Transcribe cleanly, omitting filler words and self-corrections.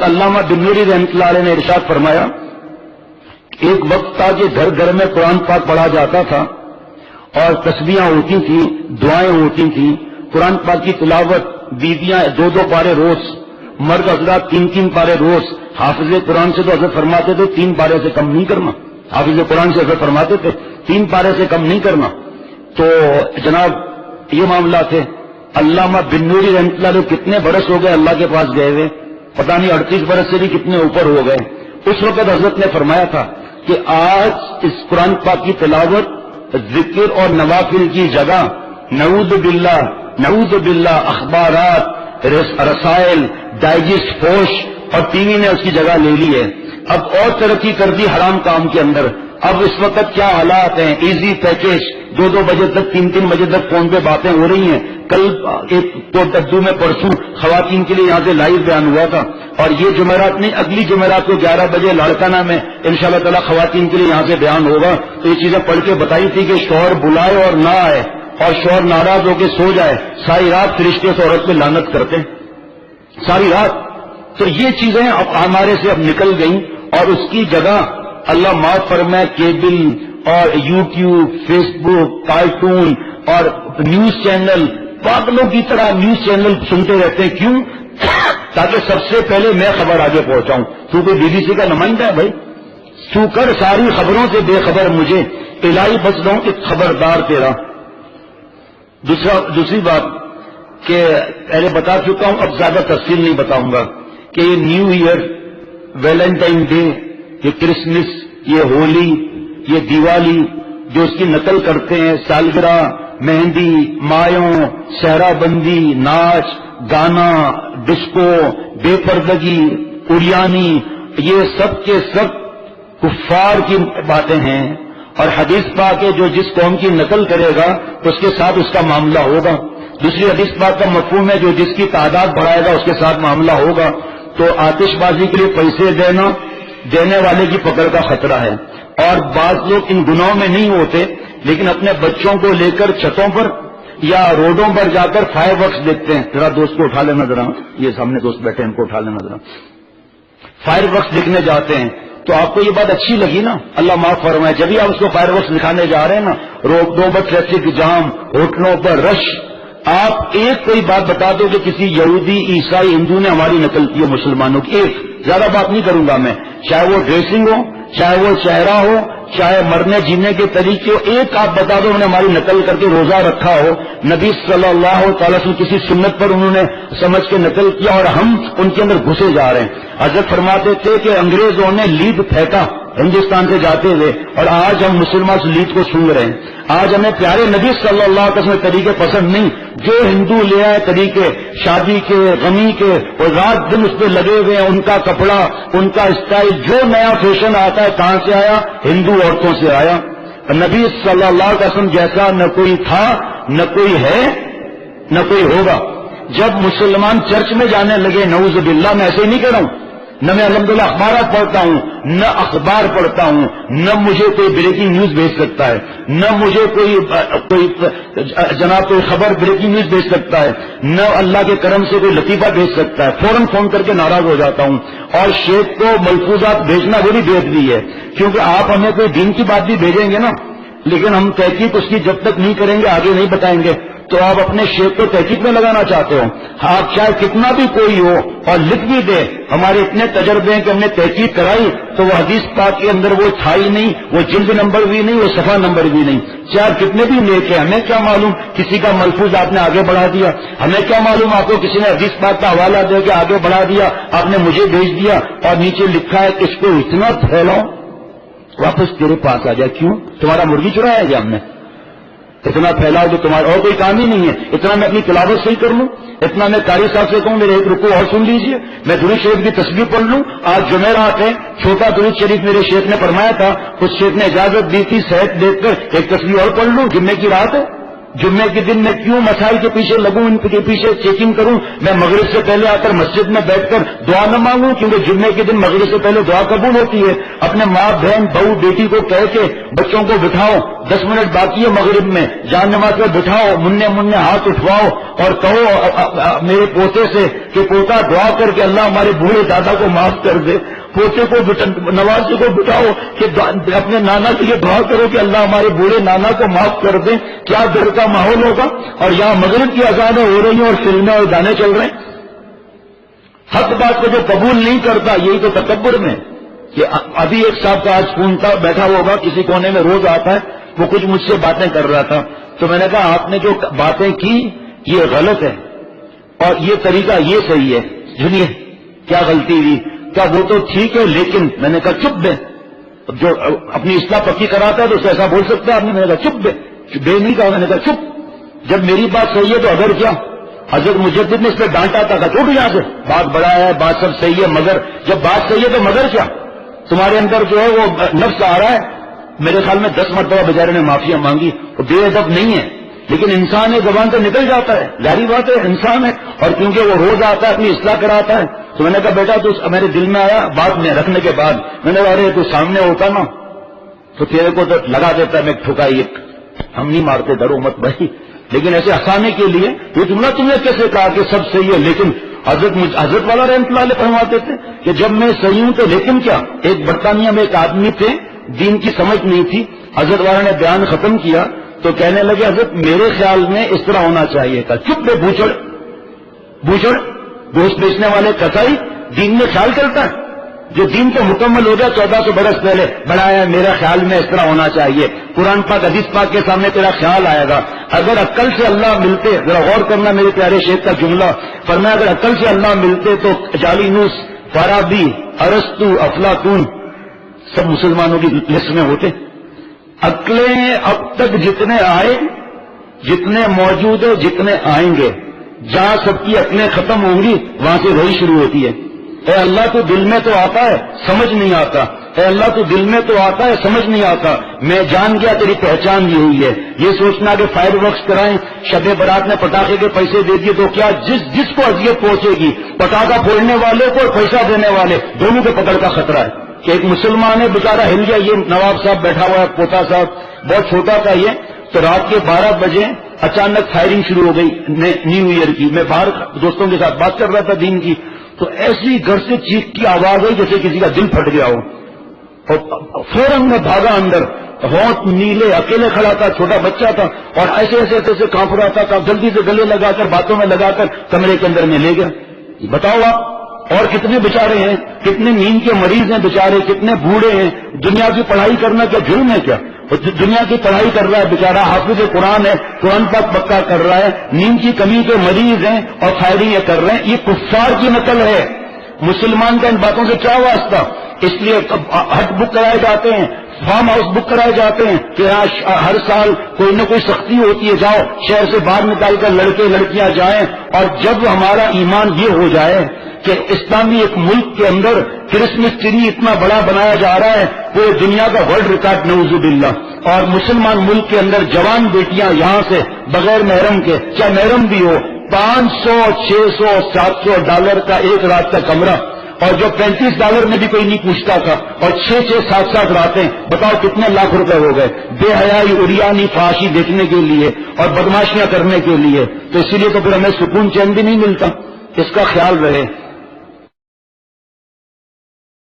علامہ بنوری رحمۃ اللہ علیہ نے ارشاد فرمایا ایک وقت تھا کہ گھر گھر میں قرآن پاک پڑھا جاتا تھا اور تسبیحاں ہوتی تھیں، دعائیں ہوتی تھیں، قرآن پاک کی تلاوت، بیویاں 2 پارے روز، مرد حضرات 3 پارے روز. حافظ قرآن سے تو حضرت فرماتے تھے 3 پارے سے کم نہیں کرنا. حافظ قرآن سے حضرت فرماتے تھے 3 پارے سے کم نہیں کرنا. تو جناب یہ معاملہ تھے. علامہ بنوری رحمۃ اللہ علیہ کتنے برس ہو گئے اللہ کے پاس گئے ہوئے، پتہ نہیں 38 برس سے بھی کتنے اوپر ہو گئے. اس وقت حضرت نے فرمایا تھا کہ آج اس قرآن پاک کی تلاوت، ذکر اور نوافل کی جگہ نعوذ باللہ اخبارات، رسائل، ڈائجسٹ، فوش اور ٹی وی نے اس کی جگہ لے لی ہے. اب اور ترقی کر دی حرام کام کے اندر. اب اس وقت کیا حالات ہیں، ایزی پیکج، 2 بجے تک 3 بجے تک فون پہ باتیں ہو رہی ہیں. کل ایک تو ڈبو میں پرسوں خواتین کے لیے یہاں سے لائیو بیان ہوا تھا، اور یہ جمعرات نہیں، اگلی جمعرات کو 11 بجے لاڑکانہ میں انشاءاللہ تعالی خواتین کے لیے یہاں سے بیان ہوگا. تو یہ چیزیں پڑھ کے بتائی تھی کہ شوہر بلائے اور نہ آئے اور شوہر ناراض ہو کے سو جائے، ساری رات فرشتے سے عورت پہ لعنت کرتے ہیں، ساری رات. تو یہ چیزیں اب ہمارے سے اب نکل گئیں، اور اس کی جگہ اللہ معاف فرمائے کیبل اور یوٹیوب، فیس بک، کارٹون اور نیوز چینل، پاگلوں کی طرح نیوز چینل سنتے رہتے ہیں. کیوں؟ تاکہ سب سے پہلے میں خبر آگے پہنچاؤں. تو کوئی بی بی سی کا نمائندہ ہے بھائی؟ تو کر ساری خبروں سے بے خبر مجھے، الہی بچ رہا ہوں کہ خبردار تیرا. دوسری بات کہ پہلے بتا چکا ہوں، اب زیادہ تفصیل نہیں بتاؤں گا کہ یہ نیو ایئر، ویلنٹائن ڈے، یہ کرسمس، یہ ہولی، یہ دیوالی جو اس کی نقل کرتے ہیں، سالگرہ، مہندی، مایوں، صحرا بندی، ناچ گانا، ڈسکو، بے پردگی، اڑیانی، یہ سب کے سب کفار کی باتیں ہیں. اور حدیث پاک ہے جو جس قوم کی نقل کرے گا تو اس کے ساتھ اس کا معاملہ ہوگا. دوسری حدیث پاک کا مفہوم ہے جو جس کی تعداد بڑھائے گا اس کے ساتھ معاملہ ہوگا. تو آتش بازی کے لیے پیسے دینے والے کی پکڑ کا خطرہ ہے. اور بعض لوگ ان گناہوں میں نہیں ہوتے لیکن اپنے بچوں کو لے کر چھتوں پر یا روڈوں پر جا کر فائر ورکس دیکھتے ہیں. ذرا دوست کو اٹھا لینا، ذرا یہ سامنے دوست بیٹھے ہیں ان کو اٹھا لینا ذرا. فائر ورکس دیکھنے جاتے ہیں تو آپ کو یہ بات اچھی لگی نا، اللہ معاف فرمائے. جب بھی آپ اس کو فائر ورکس دکھانے جا رہے ہیں نا، روڈوں پر ٹریفک جام، ہوٹلوں پر رش، آپ ایک کوئی بات بتا دو کہ کسی یہودی، عیسائی، ہندو نے ہماری نقل کی ہے مسلمانوں کی. ایک، زیادہ بات نہیں کروں گا میں، چاہے وہ ڈریسنگ ہو، چاہے وہ چہرہ ہو، چاہے مرنے جینے کے طریقے ہو، ایک آپ بتا دو انہوں نے ہماری نقل کر کے روزہ رکھا ہو، نبی صلی اللہ تعالی وسلم کسی سنت پر انہوں نے سمجھ کے نقل کیا اور ہم ان کے اندر گھسے جا رہے ہیں. حضرت فرماتے تھے کہ انگریزوں نے لید پھینکا ہندوستان سے جاتے ہوئے اور آج ہم مسلمان سے لید کو سونگ رہے ہیں. آج ہمیں پیارے نبی صلی اللہ علیہ وسلم طریقے پسند نہیں، جو ہندو لے آئے طریقے شادی کے، غمی کے، اور رات دن اس پہ لگے ہوئے ہیں، ان کا کپڑا، ان کا اسٹائل، جو نیا فیشن آتا ہے کہاں سے آیا؟ ہندو عورتوں سے آیا. نبی صلی اللہ علیہ وسلم جیسا نہ کوئی تھا، نہ کوئی ہے، نہ کوئی ہوگا. جب مسلمان چرچ میں جانے لگے، نعوذ باللہ، میں ایسے ہی نہیں کہہ رہا ہوں، نہ میں الحمدللہ اخبارات پڑھتا ہوں، نہ اخبار پڑھتا ہوں، نہ مجھے کوئی بریکنگ نیوز بھیج سکتا ہے، نہ مجھے کوئی جناب کوئی خبر بریکنگ نیوز بھیج سکتا ہے، نہ اللہ کے کرم سے کوئی لطیفہ بھیج سکتا ہے. فوراً فون کر کے ناراض ہو جاتا ہوں. اور شیخ کو ملفوظات بھیجنا وہ بھی بے ادبی ہے، کیونکہ آپ ہمیں کوئی دین کی بات بھی بھیجیں گے نا، لیکن ہم تحقیق اس کی جب تک نہیں کریں گے آگے نہیں بتائیں گے. تو آپ اپنے شیخ کو تحقیق میں لگانا چاہتے ہو، آپ چاہے کتنا بھی کوئی ہو اور لکھ بھی دے، ہمارے اتنے تجربے ہیں کہ ہم نے تحقیق کرائی تو وہ حدیث پاک کے اندر وہ تھا ہی نہیں، وہ جلد نمبر بھی نہیں، وہ صفحہ نمبر بھی نہیں. چاہے کتنے بھی نیک ہیں، ہمیں کیا معلوم کسی کا ملفوظ آپ نے آگے بڑھا دیا، ہمیں کیا معلوم آپ کو کسی نے حدیث پاک کا حوالہ دے کے آگے بڑھا دیا، آپ نے مجھے بھیج دیا اور نیچے لکھا ہے کہ اس کو اتنا پھیلاؤ واپس تیرے پاس آ جائے. کیوں؟ تمہارا مرغی چرایا ہے ہم نے؟ اتنا پھیلاؤ کہ تمہارا اور کوئی کام ہی نہیں ہے. اتنا میں اپنی تلاوت صحیح کر لوں، اتنا میں قاری صاحب سے کہوں میرے ایک رکوع اور سن لیجئے، میں درود شریف کی تسبیح پڑھ لوں. آج جمعرات ہے، چھوٹا درود شریف میرے شیخ نے فرمایا تھا، کچھ شیخ نے اجازت دی تھی، صحت دیکھ کر ایک تسبیح اور پڑھ لوں، جمعے کی رات ہے. جمعے کے دن میں کیوں مسائل کے پیچھے لگوں، ان کے پیچھے چیکنگ کروں؟ میں مغرب سے پہلے آ کر مسجد میں بیٹھ کر دعا نہ مانگوں؟ کیونکہ جمعے کے دن مغرب سے پہلے دعا قبول ہوتی ہے۔ اپنے ماں بہن بہو بیٹی کو کہہ کے بچوں کو بٹھاؤ، 10 منٹ باقی ہے مغرب میں، جان نماز میں بٹھاؤ، منہ ہاتھ اٹھواؤ اور کہو میرے پوتے سے کہ پوتا دعا کر کے اللہ ہمارے بوڑھے دادا کو معاف کر دے۔ پوتے کو نوازے کو بٹھاؤ کہ اپنے نانا کے لیے دعا کرو کہ اللہ ہمارے بوڑھے نانا کو معاف کر دے۔ کیا ڈر کا ماحول ہوگا؟ اور یہاں مغرب کی اذانیں ہو رہی ہیں اور فلمیں اور گانے چل رہے ہیں۔ حق بات کو جو قبول نہیں کرتا، یہی تو تکبر میں کہ ابھی ایک صاحب کا آج فون تھا، بیٹھا ہوگا کسی کونے میں، روز آتا ہے، وہ کچھ مجھ سے باتیں کر رہا تھا، تو میں نے کہا آپ نے جو باتیں کی یہ غلط ہے اور یہ طریقہ یہ صحیح ہے۔ سنیے کیا غلطی ہوئی؟ کیا وہ تو ٹھیک ہے لیکن، میں نے کہا چپ بے، جو اپنی اصلاح پکی کراتا ہے تو اسے ایسا بول سکتا ہے آپ نے؟ میں نے کہا چپ بے نہیں کہا، میں نے کہا چپ، جب میری بات صحیح ہے تو اگر کیا؟ حضرت مجدد نے اس پہ ڈانٹا تھا، کہا چھوٹو یہاں سے، بات بڑا ہے، بات سب صحیح ہے، مگر جب بات صحیح ہے تو مگر کیا؟ تمہارے اندر جو ہے وہ نفس آ رہا ہے۔ میرے خیال میں 10 مرتبہ بیچارے نے معافیا مانگی، وہ بے ادب نہیں ہے لیکن انسان ہے، زبان سے نکل جاتا ہے، ظاہری بات ہے انسان ہے، اور کیونکہ وہ روز آتا ہے اپنی اصلاح کراتا ہے، تو میں نے کہا بیٹا تو میرے دل میں آیا بات میں رکھنے کے بعد، میں نے کہا ارے تو سامنے ہوتا نا تو تیرے کو تو لگا دیتا میں ٹھکائی، ہم نہیں مارتے، ڈرو مت بھائی، لیکن ایسے ہنسانے کے لیے یہ جملہ تم نے کیسے کہا کہ سب صحیح ہے لیکن؟ حضرت والا رحمۃ اللہ علیہ فرماتے تھے کہ جب میں صحیح ہوں تو لیکن کیا؟ ایک برطانیہ میں ایک آدمی تھے، دین کی سمجھ نہیں تھی، حضرت والا نے بیان ختم کیا تو کہنے لگے حضرت میرے خیال میں اس طرح ہونا چاہیے تھا۔ چپ بے بوچڑ، گوشت بیچنے والے کسائی، دین میں خیال کرتا ہے؟ جو دین کو مکمل ہو گیا 1400 برس پہلے بڑھایا، میرا خیال میں اس طرح ہونا چاہیے، قرآن پاک حدیث پاک کے سامنے تیرا خیال آئے گا۔ اگر عقل سے اللہ ملتے، ذرا غور کرنا میرے پیارے شیخ کا جملہ، فرمایا اگر عقل سے اللہ ملتے تو جالینوس، فارابی، ارسطو، افلاطون سب مسلمانوں کی لسٹ میں ہوتے۔ عقلیں اب تک جتنے آئے، جتنے موجود ہیں، جتنے آئیں گے، جہاں سب کی عقلیں ختم ہوں گی وہاں سے وہی شروع ہوتی ہے۔ اے اللہ تو دل میں تو آتا ہے سمجھ نہیں آتا، اے اللہ تو دل میں تو آتا ہے سمجھ نہیں آتا، میں جان گیا تیری پہچان یہ ہوئی ہے۔ یہ سوچنا کہ فائر ورکس کرائیں، شب برات میں پٹاخے کے پیسے دے دیے تو کیا جس کو اذیت پہنچے گی، پٹاخہ پھوڑنے والے کو اور پیسہ دینے والے دونوں کے پکڑ کا خطرہ ہے۔ کہ ایک مسلمان ہے بیچارہ ہل گیا، یہ نواب صاحب بیٹھا ہوا ہے، پوتا صاحب بہت چھوٹا تھا یہ، تو رات کے 12 بجے اچانک فائرنگ شروع ہو گئی نیو ایئر کی، میں باہر دوستوں کے ساتھ بات کر رہا تھا دین کی، تو ایسی گھر سے چیخ کی آواز آئی جیسے کسی کا دل پھٹ گیا ہو، اور فوراً میں بھاگا اندر، ہونٹ نیلے، اکیلے کھڑا تھا، چھوٹا بچہ تھا، اور ایسے کانپ رہا تھا، جلدی سے گلے لگا کر باتوں میں لگا کر کمرے کے اندر میں لے گیا۔ بتاؤ آپ اور کتنے بیچارے ہیں، کتنے نیند کے مریض ہیں بیچارے، کتنے بوڑھے ہیں، دنیا کی پڑھائی کرنا کیا جرم ہے کیا؟ دنیا کی پڑھائی کر رہا ہے بیچارہ، حافظ قرآن ہے، قرآن پاک پکا کر رہا ہے، نیند کی کمی کے مریض ہیں اور فائرنگ کر رہے ہیں، یہ کفار کی نقل ہے۔ مسلمان کا ان باتوں سے کیا واسطہ؟ اس لیے ہٹ بک کرائے جاتے ہیں، فارم ہاؤس بک کرائے جاتے ہیں کہ ہر سال کوئی نہ کوئی سختی ہوتی ہے، جاؤ شہر سے باہر نکال کر لڑکے لڑکیاں جائیں، اور جب ہمارا ایمان یہ ہو جائے کہ اسلامی ایک ملک کے اندر کرسمس ٹری اتنا بڑا بنایا جا رہا ہے، پورے دنیا کا ورلڈ ریکارڈ نعوذ باللہ، اور مسلمان ملک کے اندر جوان بیٹیاں یہاں سے بغیر محرم کے، چاہے محرم بھی ہو، 500 600 700 ڈالر کا ایک رات کا کمرہ، اور جو $35 میں بھی کوئی نہیں پوچھتا تھا، اور 6 7 راتیں، بتاؤ کتنے لاکھ روپے ہو گئے بے حیائی اریانی فحاشی دیکھنے کے لیے اور بدماشیاں کرنے کے لیے۔ تو اسی لیے تو پھر ہمیں سکون چین بھی نہیں ملتا، اس کا خیال رہے۔